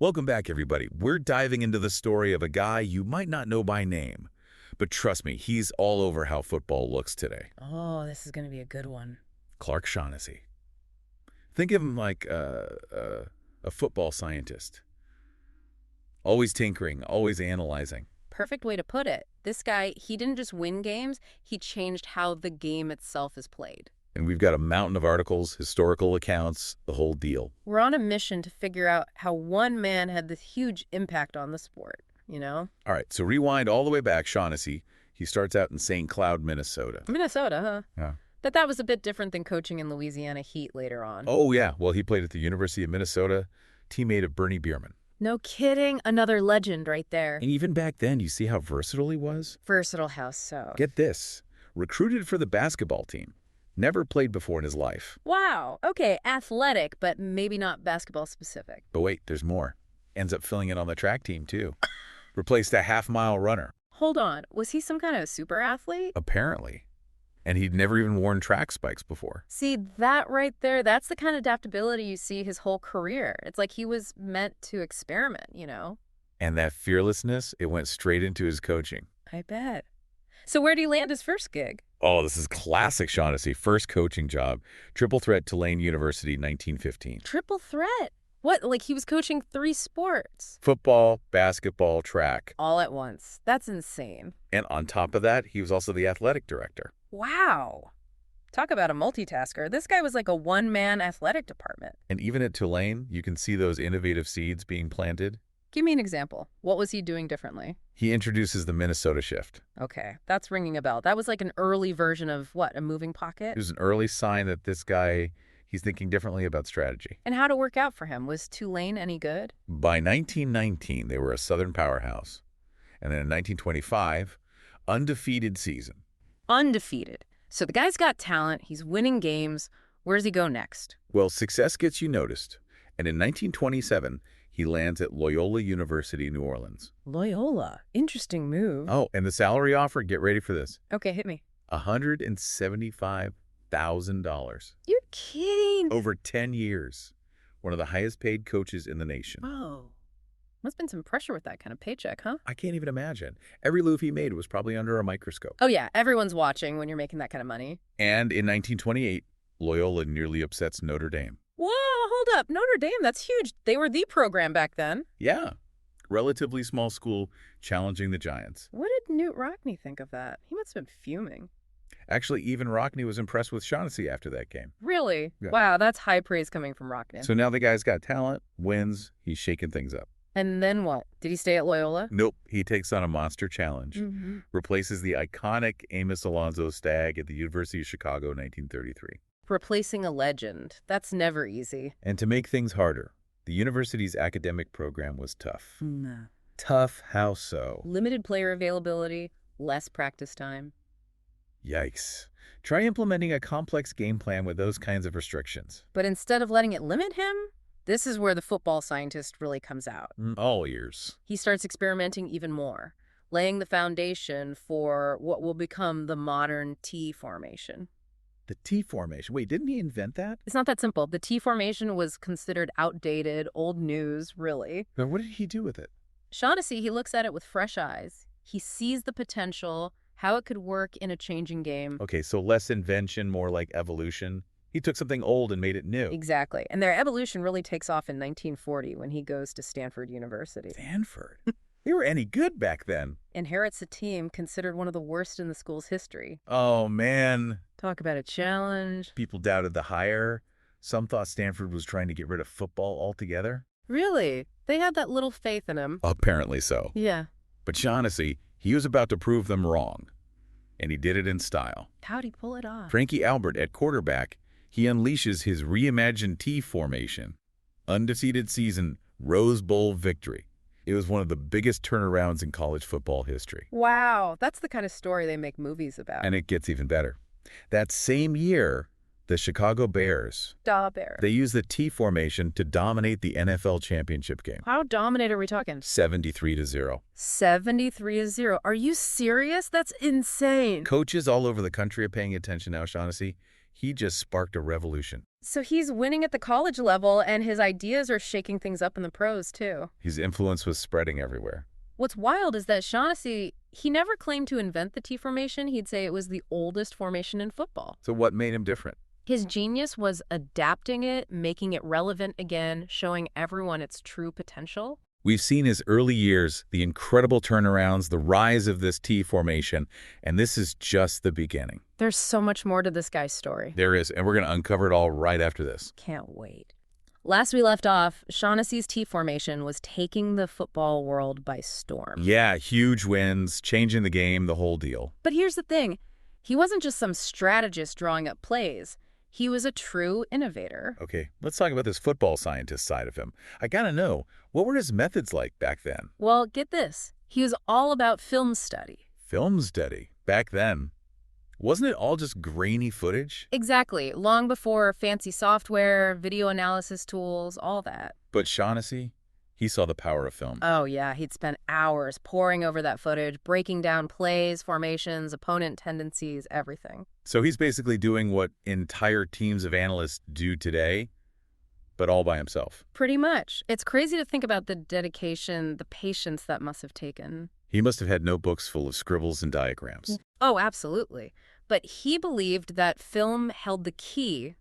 Welcome back, everybody. We're diving into the story of a guy you might not know by name. But trust me, he's all over how football looks today. Oh, this is going to be a good one. Clark Shaughnessy. Think of him like a football scientist. Always tinkering, always analyzing. Perfect way to put it. This guy, he didn't just win games, he changed how the game itself is played. And we've got a mountain of articles, historical accounts, the whole deal. We're on a mission to figure out how one man had this huge impact on the sport, you know? All right, so rewind all the way back, Shaughnessy. He starts out in St. Cloud, Minnesota. Minnesota, huh? Yeah. But that was a bit different than coaching in Louisiana Heat later on. Oh, yeah. Well, he played at the University of Minnesota, teammate of Bernie Bierman. No kidding. Another legend right there. And even back then, you see how versatile he was? Versatile how so? Get this. Recruited for the basketball team. Never played before in his life. Wow. Okay, athletic, but maybe not basketball specific. But wait, there's more. Ends up filling in on the track team, too. Replaced a half-mile runner. Hold on. Was he some kind of super athlete? Apparently. And he'd never even worn track spikes before. See, that right there, that's the kind of adaptability you see his whole career. It's like he was meant to experiment, you know? And that fearlessness, it went straight into his coaching. I bet. So where'd he land his first gig? Oh, this is classic Shaughnessy. First coaching job. Triple threat, Tulane University, 1915. Triple threat? What, like he was coaching 3 sports? Football, basketball, track. All at once. That's insane. And on top of that, he was also the athletic director. Wow. Talk about a multitasker. This guy was like a one-man athletic department. And even at Tulane, you can see those innovative seeds being planted. Give me an example. What was he doing differently? He introduces the Minnesota shift. Okay, that's ringing a bell. That was like an early version of what, a moving pocket? It was an early sign that this guy, he's thinking differently about strategy. And how'd it work out for him? Was Tulane any good? By 1919, they were a Southern powerhouse. And then in 1925, undefeated season. Undefeated. So the guy's got talent. He's winning games. Where does he go next? Well, success gets you noticed. And in 1927, he lands at Loyola University, New Orleans. Loyola. Interesting move. Oh, and the salary offer, get ready for this. Okay, hit me. $175,000. You're kidding. Over 10 years. One of the highest paid coaches in the nation. Whoa. Must have been some pressure with that kind of paycheck, huh? I can't even imagine. Every move he made was probably under a microscope. Oh, yeah. Everyone's watching when you're making that kind of money. And in 1928, Loyola nearly upsets Notre Dame. Whoa, hold up. Notre Dame, that's huge. They were the program back then. Yeah. Relatively small school challenging the Giants. What did Newt Rockne think of that? He must have been fuming. Actually, even Rockne was impressed with Shaughnessy after that game. Really? Yeah. Wow, that's high praise coming from Rockne. So now the guy's got talent, wins, he's shaking things up. And then what? Did he stay at Loyola? Nope, he takes on a monster challenge. Mm-hmm. Replaces the iconic Amos Alonzo Stagg at the University of Chicago in 1933. Replacing a legend. That's never easy. And to make things harder, the university's academic program was tough. No. Tough, how so? Limited player availability, less practice time. Yikes. Try implementing a complex game plan with those kinds of restrictions. But instead of letting it limit him, this is where the football scientist really comes out. All ears. He starts experimenting even more, laying the foundation for what will become the modern T formation. The T formation. Wait, didn't he invent that? It's not that simple. The T formation was considered outdated, old news, really. Then what did he do with it? Shaughnessy, he looks at it with fresh eyes. He sees the potential, how it could work in a changing game. Okay, so less invention, more like evolution. He took something old and made it new. Exactly. And their evolution really takes off in 1940 when he goes to Stanford University. Stanford? They were any good back then. Inherits a team considered one of the worst in the school's history. Oh, man. Talk about a challenge. People doubted the hire. Some thought Stanford was trying to get rid of football altogether. Really? They had that little faith in him. Apparently so. Yeah. But Shaughnessy, he was about to prove them wrong. And he did it in style. How'd he pull it off? Frankie Albert at quarterback, he unleashes his reimagined T formation. Undefeated season, Rose Bowl victory. It was one of the biggest turnarounds in college football history. Wow, that's the kind of story they make movies about. And it gets even better. That same year, the Chicago Bears, they used the T formation to dominate the NFL championship game. How dominant are we talking? 73-0. 73-0. Are you serious? That's insane. Coaches all over the country are paying attention now, Shaughnessy. He just sparked a revolution. So he's winning at the college level, and his ideas are shaking things up in the pros, too. His influence was spreading everywhere. What's wild is that Shaughnessy, he never claimed to invent the T formation. He'd say it was the oldest formation in football. So what made him different? His genius was adapting it, making it relevant again, showing everyone its true potential. We've seen his early years, the incredible turnarounds, the rise of this T formation, and this is just the beginning. There's so much more to this guy's story. There is, and we're going to uncover it all right after this. Can't wait. Last we left off, Shaughnessy's T formation was taking the football world by storm. Yeah, huge wins, changing the game, the whole deal. But here's the thing. He wasn't just some strategist drawing up plays. He was a true innovator. Okay, let's talk about this football scientist side of him. I gotta know, what were his methods like back then? Well, get this. He was all about film study. Film study, back then. Wasn't it all just grainy footage? Exactly. Long before fancy software, video analysis tools, all that. But Shaughnessy, he saw the power of film. Oh, yeah. He'd spent hours poring over that footage, breaking down plays, formations, opponent tendencies, everything. So he's basically doing what entire teams of analysts do today, but all by himself. Pretty much. It's crazy to think about the dedication, the patience that must have taken. He must have had notebooks full of scribbles and diagrams. Oh, absolutely. But he believed that film held the key,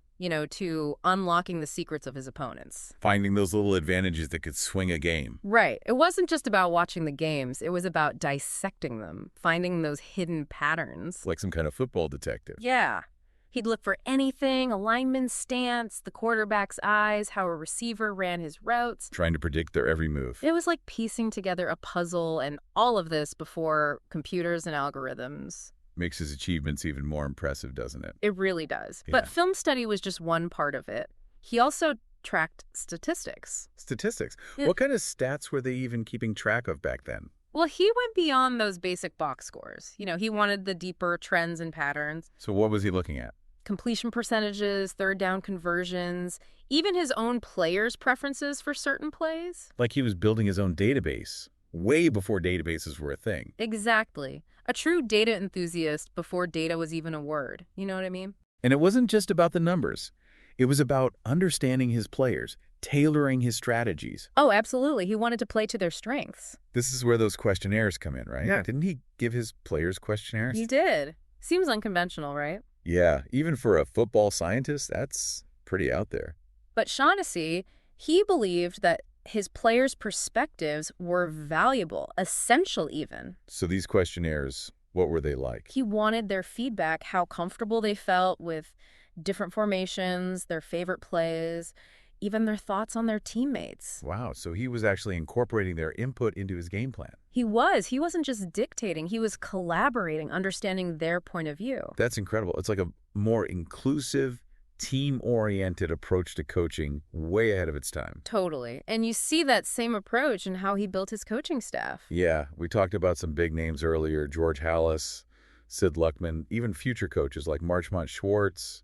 to unlocking the secrets of his opponents. Finding those little advantages that could swing a game. Right. It wasn't just about watching the games. It was about dissecting them, finding those hidden patterns. Like some kind of football detective. Yeah. He'd look for anything, a lineman's stance, the quarterback's eyes, how a receiver ran his routes. Trying to predict their every move. It was like piecing together a puzzle, and all of this before computers and algorithms. Makes his achievements even more impressive, doesn't it? It really does. Yeah. But film study was just one part of it. He also tracked statistics. Statistics. Yeah. What kind of stats were they even keeping track of back then? Well, he went beyond those basic box scores. He wanted the deeper trends and patterns. So what was he looking at? Completion percentages, third down conversions, even his own players' preferences for certain plays. Like he was building his own database, way before databases were a thing. Exactly. A true data enthusiast before data was even a word. You know what I mean? And it wasn't just about the numbers. It was about understanding his players, tailoring his strategies. Oh, absolutely. He wanted to play to their strengths. This is where those questionnaires come in, right? Yeah. Didn't he give his players questionnaires? He did. Seems unconventional, right? Yeah, even for a football scientist, that's pretty out there. But Shaughnessy, he believed that his players' perspectives were valuable, essential even. So these questionnaires, what were they like? He wanted their feedback, how comfortable they felt with different formations, their favorite plays, even their thoughts on their teammates. Wow, so he was actually incorporating their input into his game plan. He was. He wasn't just dictating. He was collaborating, understanding their point of view. That's incredible. It's like a more inclusive, team-oriented approach to coaching, way ahead of its time. Totally. And you see that same approach in how he built his coaching staff. Yeah, we talked about some big names earlier, George Halas, Sid Luckman, even future coaches like Marchmont Schwartz,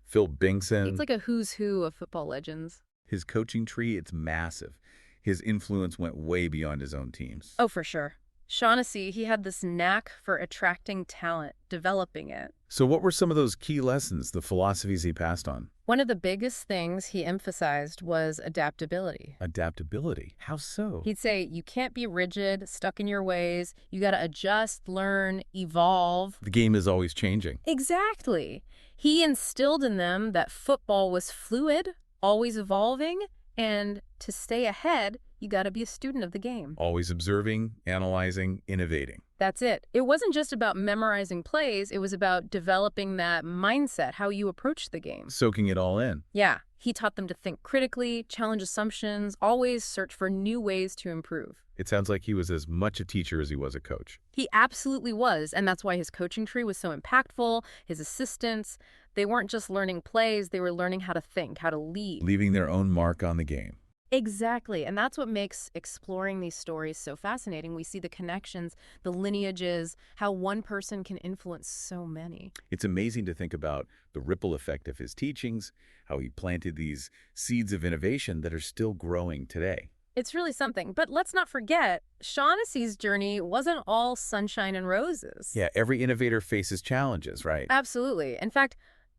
Phil Bingson. It's like a who's who of football legends. His coaching tree, it's massive. His influence went way beyond his own teams. Oh, for sure. Shaughnessy, he had this knack for attracting talent, developing it. So what were some of those key lessons, the philosophies he passed on? One of the biggest things he emphasized was adaptability. Adaptability? How so? He'd say, you can't be rigid, stuck in your ways. You got to adjust, learn, evolve. The game is always changing. Exactly. He instilled in them that football was fluid, always evolving, and to stay ahead, you got to be a student of the game. Always observing, analyzing, innovating. That's it. It wasn't just about memorizing plays. It was about developing that mindset, how you approach the game. Soaking it all in. Yeah. He taught them to think critically, challenge assumptions, always search for new ways to improve. It sounds like he was as much a teacher as he was a coach. He absolutely was, and that's why his coaching tree was so impactful. His assistants, they weren't just learning plays, they were learning how to think, how to lead. Leaving their own mark on the game. Exactly, and that's what makes exploring these stories so fascinating. We see the connections, the lineages, how one person can influence so many. It's amazing to think about the ripple effect of his teachings, how he planted these seeds of innovation that are still growing today. It's really something. But let's not forget, Shaughnessy's journey wasn't all sunshine and roses. Yeah, every innovator faces challenges, right? Absolutely. In fact,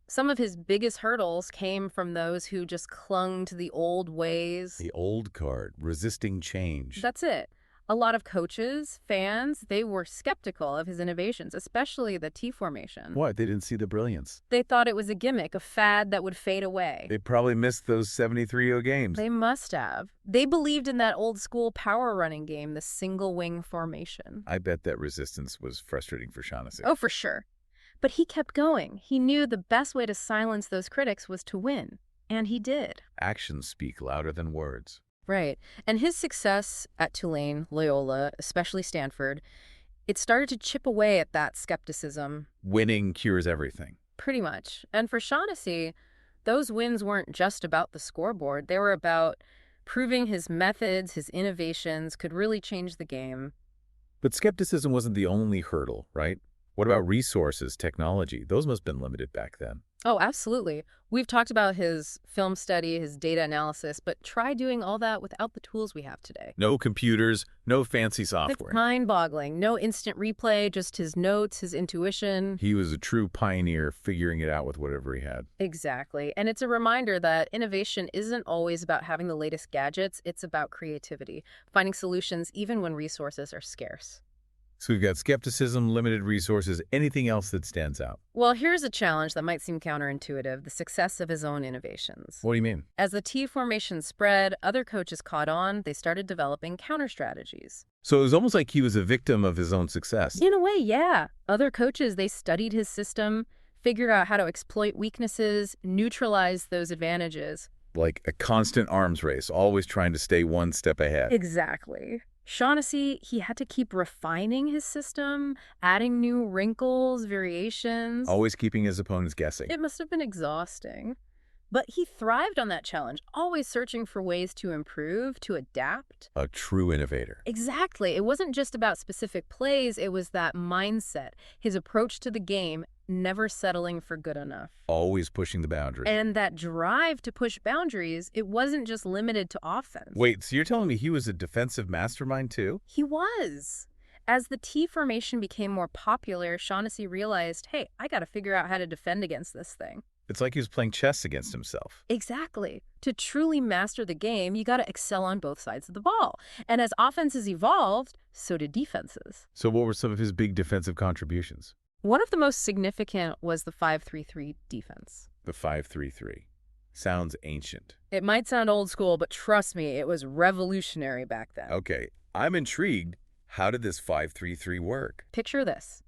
Some of his biggest hurdles came from those who just clung to the old ways. The old guard, resisting change. That's it. A lot of coaches, fans, they were skeptical of his innovations, especially the T formation. What? They didn't see the brilliance. They thought it was a gimmick, a fad that would fade away. They probably missed those 73-0 games. They must have. They believed in that old school power running game, the single wing formation. I bet that resistance was frustrating for Shaughnessy. Oh, for sure. But he kept going. He knew the best way to silence those critics was to win. And he did. Actions speak louder than words. Right. And his success at Tulane, Loyola, especially Stanford, it started to chip away at that skepticism. Winning cures everything. Pretty much. And for Shaughnessy, those wins weren't just about the scoreboard. They were about proving his methods, his innovations could really change the game. But skepticism wasn't the only hurdle, right? What about resources, technology? Those must have been limited back then. Oh, absolutely. We've talked about his film study, his data analysis, but try doing all that without the tools we have today. No computers, no fancy It's software. mind-boggling. No instant replay, just his notes, his intuition. He was a true pioneer, figuring it out with whatever he had. Exactly. And it's a reminder that innovation isn't always about having the latest gadgets. It's about creativity, finding solutions even when resources are scarce. So we've got skepticism, limited resources, anything else that stands out? Well, here's a challenge that might seem counterintuitive, the success of his own innovations. What do you mean? As the T formation spread, other coaches caught on. They started developing counter strategies. So it was almost like he was a victim of his own success. In a way, yeah. Other coaches, they studied his system, figured out how to exploit weaknesses, neutralize those advantages. Like a constant arms race, always trying to stay one step ahead. Exactly. Shaughnessy, he had to keep refining his system, adding new wrinkles, variations. Always keeping his opponents guessing. It must have been exhausting. But he thrived on that challenge, always searching for ways to improve, to adapt. A true innovator. Exactly. It wasn't just about specific plays, it was that mindset, his approach to the game, never settling for good enough. Always pushing the boundaries. And that drive to push boundaries, it wasn't just limited to offense. Wait, so you're telling me he was a defensive mastermind too? He was. As the T formation became more popular, Shaughnessy realized, hey, I got to figure out how to defend against this thing. It's like he was playing chess against himself. Exactly. To truly master the game, you got to excel on both sides of the ball. And as offenses evolved, so did defenses. So what were some of his big defensive contributions? One of the most significant was the 5-3-3 defense. The 5-3-3. Sounds ancient. It might sound old school, but trust me, it was revolutionary back then. Okay, I'm intrigued. How did this 5-3-3 work? Picture this.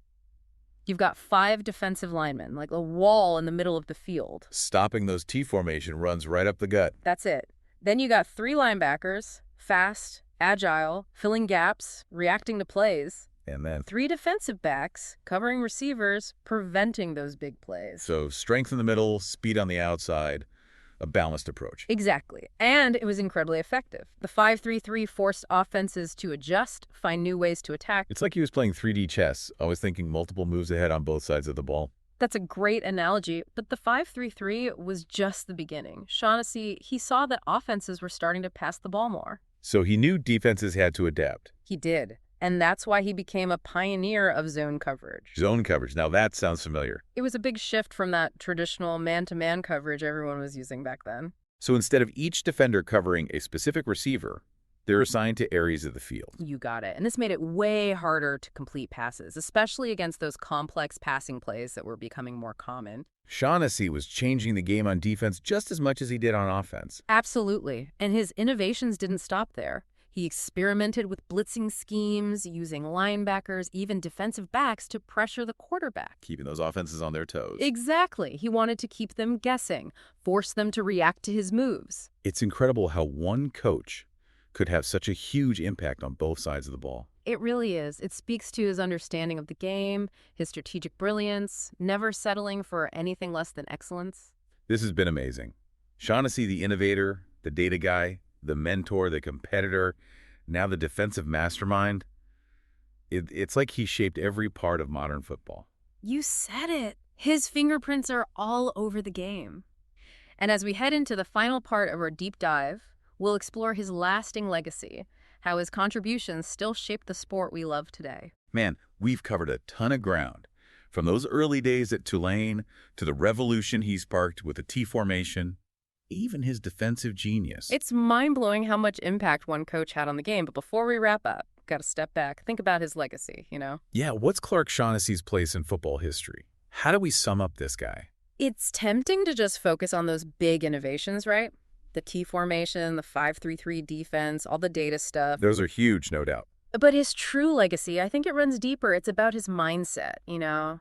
You've got 5 defensive linemen, like a wall in the middle of the field. Stopping those T formation runs right up the gut. That's it. Then you got 3 linebackers, fast, agile, filling gaps, reacting to plays. And then 3 defensive backs, covering receivers, preventing those big plays. so strength in the middle, speed on the outside, a balanced approach. Exactly. And it was incredibly effective. The 5-3-3 forced offenses to adjust, find new ways to attack. It's like he was playing 3D chess, always thinking multiple moves ahead on both sides of the ball. That's a great analogy, but the 5-3-3 was just the beginning. Shaughnessy, he saw that offenses were starting to pass the ball more. So he knew defenses had to adapt. He did. And that's why he became a pioneer of zone coverage. Zone coverage. Now that sounds familiar. It was a big shift from that traditional man-to-man coverage everyone was using back then. So instead of each defender covering a specific receiver, they're assigned to areas of the field. You got it. And this made it way harder to complete passes, especially against those complex passing plays that were becoming more common. Shaughnessy was changing the game on defense just as much as he did on offense. Absolutely. And his innovations didn't stop there. He experimented with blitzing schemes, using linebackers, even defensive backs to pressure the quarterback. Keeping those offenses on their toes. Exactly. He wanted to keep them guessing, force them to react to his moves. It's incredible how one coach could have such a huge impact on both sides of the ball. It really is. It speaks to his understanding of the game, his strategic brilliance, never settling for anything less than excellence. This has been amazing. Shaughnessy, the innovator, the data guy, the mentor, the competitor, now the defensive mastermind. It's like he shaped every part of modern football. You said it. His fingerprints are all over the game. And as we head into the final part of our deep dive, we'll explore his lasting legacy, how his contributions still shape the sport we love today. Man, we've covered a ton of ground. From those early days at Tulane to the revolution he sparked with the T formation, even his defensive genius. It's mind-blowing how much impact one coach had on the game. But before we wrap up, got to step back. Think about his legacy, you know? Yeah, what's Clark Shaughnessy's place in football history? How do we sum up this guy? It's tempting to just focus on those big innovations, right? The T formation, the 5-3-3 defense, all the data stuff. Those are huge, no doubt. But his true legacy, I think it runs deeper. It's about his mindset, you know?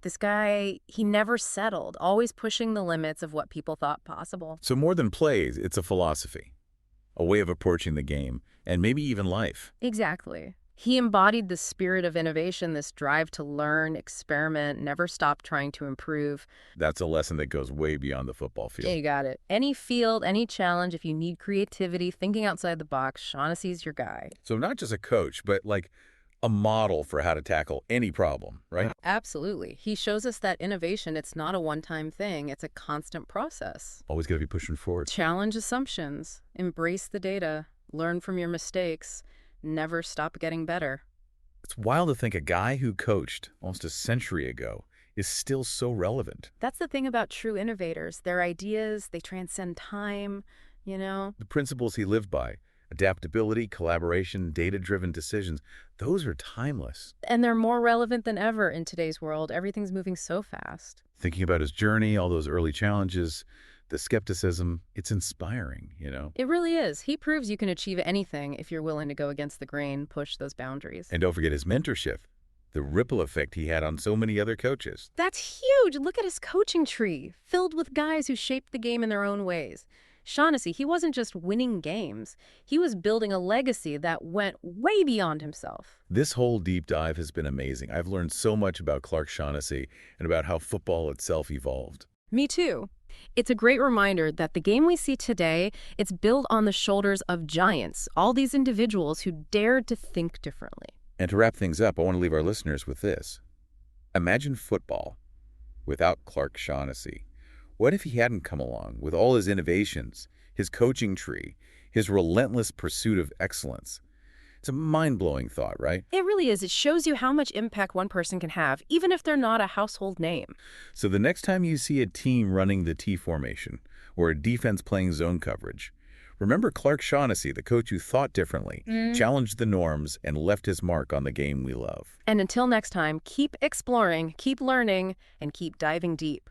This guy, he never settled, always pushing the limits of what people thought possible. So more than plays, it's a philosophy, a way of approaching the game, and maybe even life. Exactly. He embodied the spirit of innovation, this drive to learn, experiment, never stop trying to improve. That's a lesson that goes way beyond the football field. Yeah, you got it. Any field, any challenge, if you need creativity, thinking outside the box, Shaughnessy's your guy. So not just a coach, but like a model for how to tackle any problem, right? Absolutely. He shows us that innovation, it's not a one-time thing. It's a constant process. Always got to be pushing forward. Challenge assumptions. Embrace the data. Learn from your mistakes. Never stop getting better. It's wild to think a guy who coached almost a century ago is still so relevant. That's the thing about true innovators. Their ideas, they transcend time, you know? The principles he lived by, adaptability, collaboration, data-driven decisions, those are timeless. And they're more relevant than ever in today's world. Everything's moving so fast. Thinking about his journey, all those early challenges, the skepticism, it's inspiring, you know? It really is. He proves you can achieve anything if you're willing to go against the grain, push those boundaries. And don't forget his mentorship, the ripple effect he had on so many other coaches. That's huge. Look at his coaching tree, filled with guys who shaped the game in their own ways. Shaughnessy, he wasn't just winning games. He was building a legacy that went way beyond himself. This whole deep dive has been amazing. I've learned so much about Clark Shaughnessy and about how football itself evolved. Me too. It's a great reminder that the game we see today, it's built on the shoulders of giants, all these individuals who dared to think differently. And to wrap things up, I want to leave our listeners with this. Imagine football without Clark Shaughnessy. What if he hadn't come along with all his innovations, his coaching tree, his relentless pursuit of excellence? It's a mind-blowing thought, right? It really is. It shows you how much impact one person can have, even if they're not a household name. So the next time you see a team running the T formation or a defense playing zone coverage, remember Clark Shaughnessy, the coach who thought differently, challenged the norms, and left his mark on the game we love. And until next time, keep exploring, keep learning, and keep diving deep.